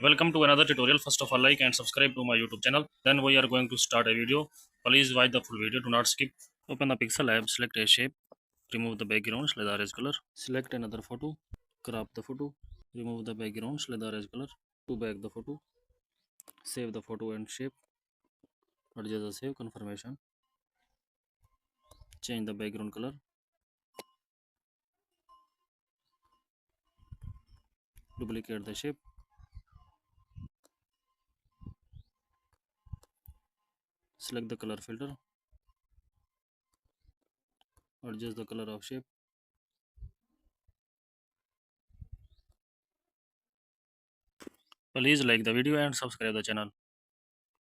Welcome to another tutorial. First of all, like and subscribe to my YouTube channel. Then we are going to start a video. Please watch the full video. Do not skip. Open the pixel app. Select a shape. Remove the background. Select the orange color. Select another photo. Crop the photo. Remove the background. Select the orange color. To back the photo. Save the photo and shape. Adjust the save confirmation. Change the background color. Duplicate the shape. Select the color filter. Adjust the color of shape. Please like the video and subscribe the channel.